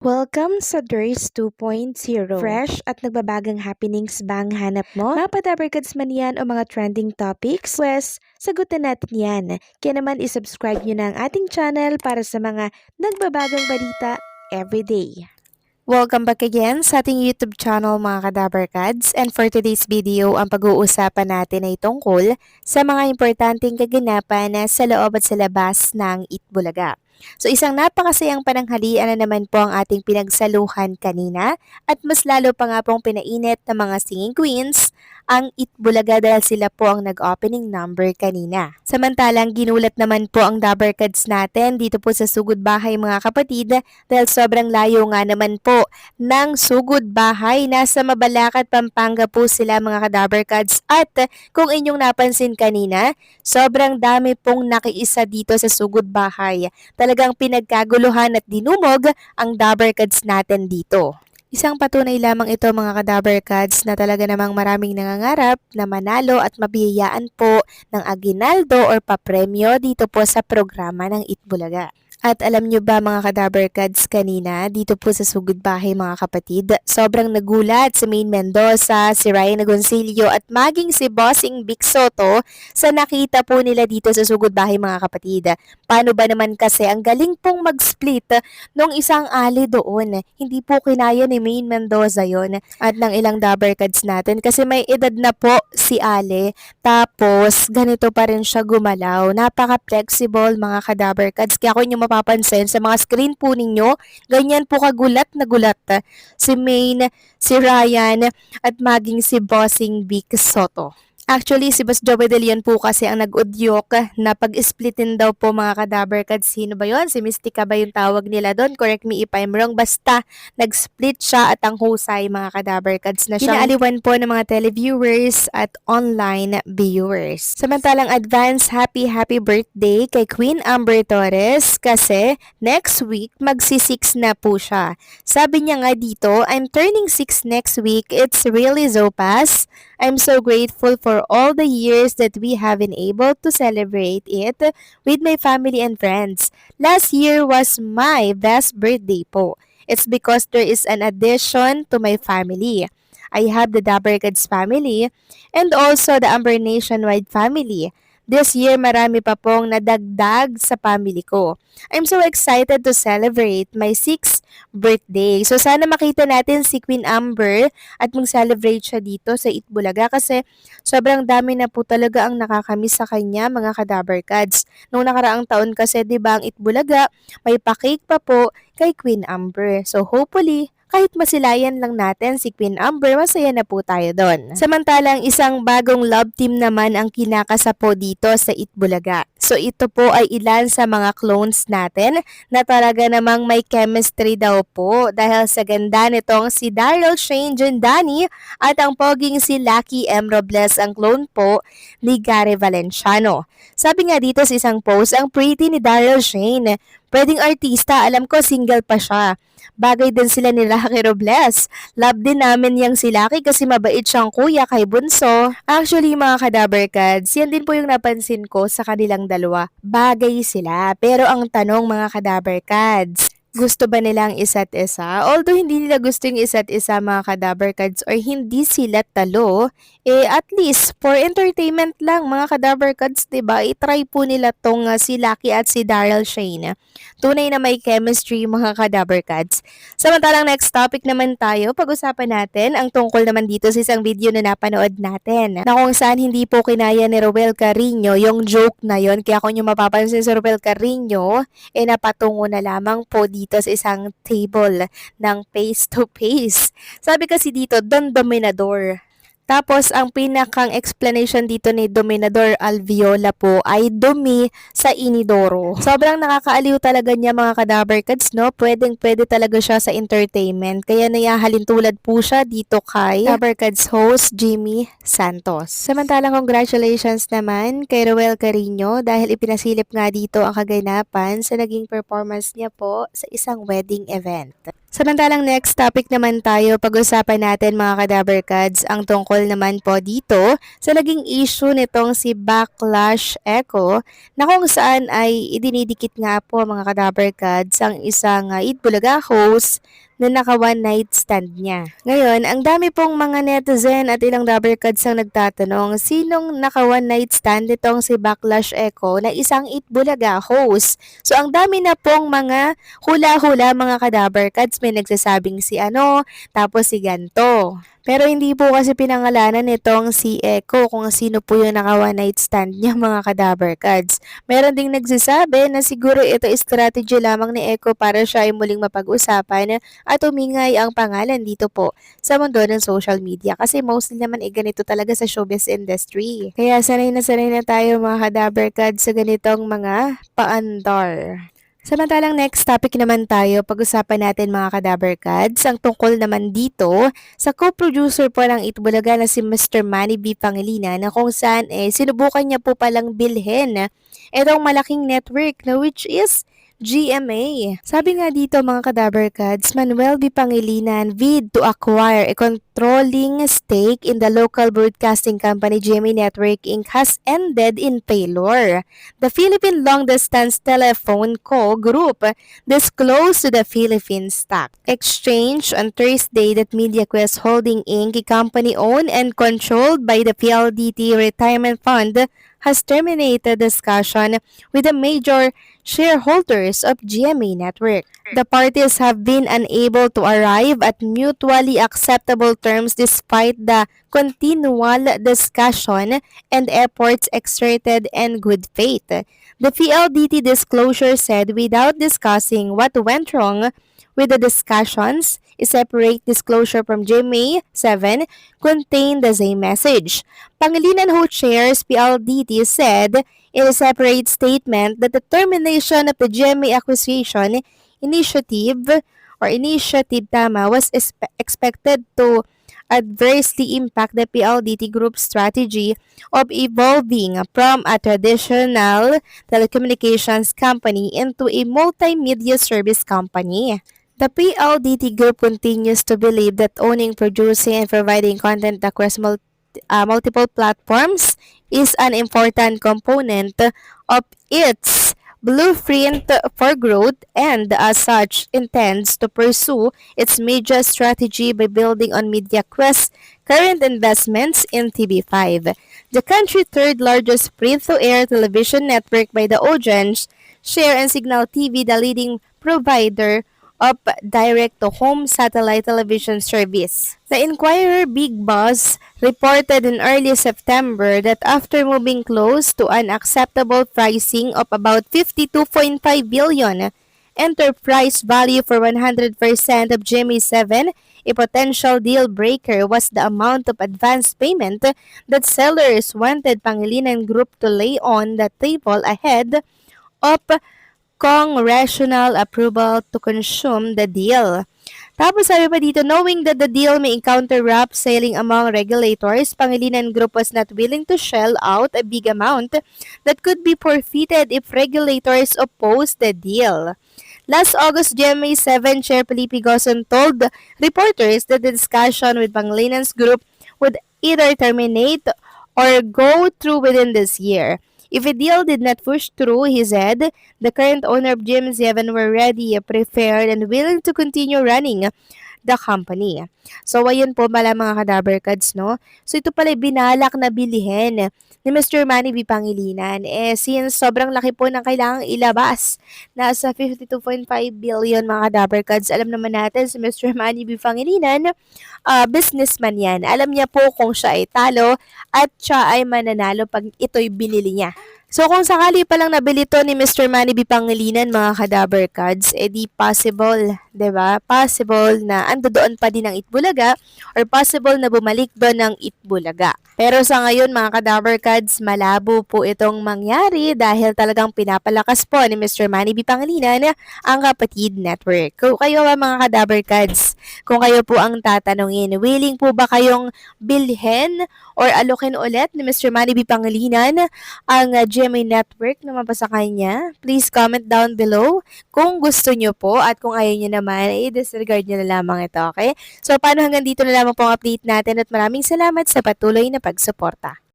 Welcome sa Durs 2.0. Fresh at nagbabagang happenings bang hanap mo? Mga padabarkads man yan o mga trending topics? Pwes, sagutin natin yan. Kaya naman isubscribe nyo na ang ating channel para sa mga nagbabagang balita everyday. Welcome back again sa ating YouTube channel mga kadabarkads, and for today's video ang pag-uusapan natin ay tungkol sa mga importanteng kaganapan sa loob at sa labas ng Itbulaga. So isang napakasayang pananghalian na naman po ang ating pinagsaluhan kanina, at mas lalo pa nga pong pinainit ng mga singing queens ang Itbulaga dahil sila po ang nag-opening number kanina. Samantalang ginulat naman po ang Dabarkads natin dito po sa Sugod Bahay mga kapatid dahil sobrang layo nga naman po ng Sugod Bahay. Nasa Mabalacat, Pampanga po sila mga Kadabarkads, at kung inyong napansin kanina, sobrang dami pong nakiisa dito sa Sugod Bahay. Talagang pinagkaguluhan at dinumog ang Dabarkads natin dito. Isang patunay lamang ito mga Kadabarkads na talaga namang maraming nangangarap na manalo at mabiyayaan po ng aginaldo or papremyo dito po sa programa ng Itbulaga. At alam nyo ba mga Kadabarkads, kanina dito po sa Sugod Bahay mga kapatid, sobrang nagulat si Maine Mendoza, si Ryan Agoncillo at maging si Bossing Vic Soto sa nakita po nila dito sa Sugod Bahay mga kapatid. Paano ba naman kasi ang galing pong mag-split nung isang ali doon. Hindi po kinaya ni Maine Mendoza yon at ng ilang Dabarkads natin kasi may edad na po si Ali. Tapos ganito pa rin siya gumalaw. Napaka-flexible mga Kadabarkads. Kaya kung inyo mapapansin sa mga screen po ninyo, ganyan po kagulat na gulat si Maine, si Ryan at maging si Bossing Vic Soto. Actually, si Boss Joey De Leon po kasi ang nag-udyok na pag-splitin daw po mga Kadabarkads. Sino ba yon? Si Mystica ba yung tawag nila doon? Correct me if I'm wrong. Basta, nag-split siya at ang husay mga Kadabarkads na siya. Pinaaliwan po ng mga televiewers at online viewers. Samantalang advance happy birthday kay Queen Amber Torres kasi next week magsi-6 na po siya. Sabi niya nga dito, I'm turning 6 next week. It's really so fast. I'm so grateful for all the years that we have been able to celebrate it with my family and friends. Last year was my best birthday po. It's because there is an addition to my family. I have the Dabarkads family and also the Amber Nationwide family. This year, marami pa pong nadagdag sa family ko. I'm so excited to celebrate my 6th birthday. So, sana makita natin si Queen Amber at mag-celebrate siya dito sa Itbulaga kasi sobrang dami na po talaga ang nakakamiss sa kanya, mga Kadabarkads. Noong nakaraang taon kasi, di ba, ang Itbulaga, may pa-cake pa po kay Queen Amber. So, hopefully, kahit masilayan lang natin si Queen Amber, masaya na po tayo doon. Samantalang isang bagong love team naman ang kinakasapo dito sa Itbulaga. So ito po ay ilan sa mga clones natin na talaga namang may chemistry daw po dahil sa ganda nitong si Daryl Shane Jundani at ang poging si Lucky M. Robles ang clone po ni Gary Valenciano. Sabi nga dito sa isang post, ang pretty ni Daryl Shane. Pwedeng artista, alam ko single pa siya. Bagay din sila ni Lucky Robles. Love din namin yang si Lucky kasi mabait siyang kuya kay Bunso. Actually mga Kadabarkads, yan din po yung napansin ko sa kanilang dalawa. Bagay sila. Pero ang tanong mga Kadabarkads, gusto ba nilang isa't isa? Although hindi nila gusto yung isa't isa mga Kadabarkads or hindi sila talo, at least for entertainment lang mga Kadabarkads, diba? I-try po nila tong si Lucky at si Daryl Shane. Tunay na may chemistry mga Kadabarkads. Samantalang next topic naman tayo, pag-usapan natin ang tungkol naman dito sa isang video na napanood natin na kung saan hindi po kinaya ni Ruel Carino yung joke na yon. Kaya kung yung mapapansin si Ruel Carino, napatungo na lamang po dito sa isang table ng face-to-face. Sabi kasi dito, Don Dominador. Tapos, ang pinakang explanation dito ni Dominador Alviola po ay dumi sa inidoro. Sobrang nakakaaliw talaga niya mga Kadabarkads, no? Pwede talaga siya sa entertainment. Kaya nayahalin tulad po siya dito kay Kadabarkads host Jimmy Santos. Samantalang congratulations naman kay Ruel Carino dahil ipinasilip nga dito ang kaganapan sa naging performance niya po sa isang wedding event. Samantalang next topic naman tayo, pag-usapan natin mga Kadabarkads ang tungkol tungkol naman po dito sa naging issue nitong si Backlash Echo na kung saan ay idinidikit nga po mga Kadabarkads ang isang Eat Bulaga host na naka one night stand niya. Ngayon, ang dami pong mga netizen at ilang Dabarkads ang nagtatanong sinong naka one night stand nitong si Backlash Echo na isang Eat Bulaga host. So ang dami na pong mga hula-hula mga Kadabarkads, may nagsasabing si ano, tapos si ganto. Pero hindi po kasi pinangalanan nitong si Echo kung sino po yung naka one night stand niya mga Kadabarkads. Meron ding nagsasabi na siguro ito strategy lamang ni Echo para siya ay muling mapag-usapan at umingay ang pangalan dito po sa mundo ng social media. Kasi mostly naman ganito talaga sa showbiz industry. Kaya sanay na tayo mga Kadabarkads sa ganitong mga paandar. Samantalang next topic naman tayo, pag-usapan natin mga Kadabarkads, ang tungkol naman dito sa co-producer po ng Itbulaga na si Mr. Manny B. Pangilinan na kung saan sinubukan niya po palang bilhin itong malaking network na which is GMA. Sabi nga dito mga Kadabarkads, Manuel B. Pangilinan bid to acquire a controlling stake in the local broadcasting company GMA Network Inc. has ended in failure. The Philippine Long Distance Telephone Co. Group disclosed to the Philippine Stock Exchange on Thursday that MediaQuest Holding Inc., a company owned and controlled by the PLDT Retirement Fund, has terminated discussion with the major shareholders of GMA Network. The parties have been unable to arrive at mutually acceptable terms despite the continual discussion and efforts exerted in good faith. The PLDT disclosure said without discussing what went wrong with the discussions, a separate disclosure from GMA 7 contained the same message. Pangilinan who chairs PLDT said in a separate statement that the termination of the GMA acquisition initiative was expected to adversely impact the PLDT Group's strategy of evolving from a traditional telecommunications company into a multimedia service company. The PLDT Group continues to believe that owning, producing, and providing content across multiple platforms is an important component of its blueprint for growth and as such intends to pursue its media strategy by building on MediaQuest's current investments in TV5, the country's third largest free-to-air television network by the audience share, and Signal TV, the leading provider of direct-to-home satellite television service. The Inquirer Big Boss reported in early September that after moving close to an acceptable pricing of about 52.5 billion enterprise value for 100% of GMA7, a potential deal breaker was the amount of advance payment that sellers wanted Pangilinan Group to lay on the table ahead of congressional approval to consume the deal. Tapos sabi pa dito, knowing that the deal may encounter rough sailing among regulators, Pangilinan Group was not willing to shell out a big amount that could be forfeited if regulators oppose the deal. Last August, GMA7 Chair Felipe Gozon told reporters that the discussion with Pangilinan's group would either terminate or go through within this year. If a deal did not push through, he said, the current owner of GMA7 were ready, prepared, and willing to continue running the company. So, ayun po pala mga Kadabarkads, no? So, ito pala binalak na bilihin ni Mr. Manny B. Pangilinan. Since sobrang laki po ng kailangang ilabas, nasa 52.5 billion mga Kadabarkads, alam naman natin si Mr. Manny B. Pangilinan, businessman yan. Alam niya po kung siya ay talo at siya ay mananalo pag ito'y binili niya. So kung sakali palang nabili to ni Mr. Manny B. Pangilinan mga Kadabarkads, di possible, 'di ba? Possible na andoon pa din ang Itbulaga or possible na bumalik doon ang Itbulaga. Pero sa ngayon mga Kadabarkads, malabo po itong mangyari dahil talagang pinapalakas po ni Mr. Manny B. Pangilinan ang Kapatid Network. Kung kayo ba mga Kadabarkads, kung kayo po ang tatanungin, willing po ba kayong bilhin or alokin ulit ni Mr. Manny B. Pangilinan ang GMA Network naman pa sa kanya? Please comment down below kung gusto nyo po at kung ayaw nyo naman, i-disregard nyo na lamang ito, okay? So, paano hanggang dito na lamang po ang update natin at maraming salamat sa patuloy na pagsuporta.